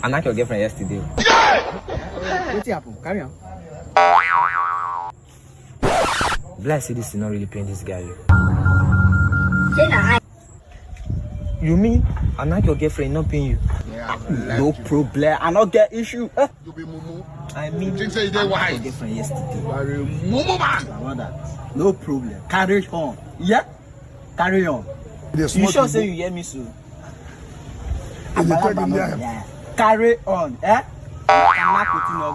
I knocked your girlfriend yesterday. What happened? Carry on. Bless this is not really paying this guy. Say that. You mean I knocked your girlfriend not paying you? Yeah, No problem. I not get issue. You be mumu. I mean, Think say you I dey knocked wise. your girlfriend yesterday. Very mumu man. Brother, no problem. Carry on. Yeah? Carry on. You sure say you hear me so? Yeah. Carry on. Eh? I'm not putting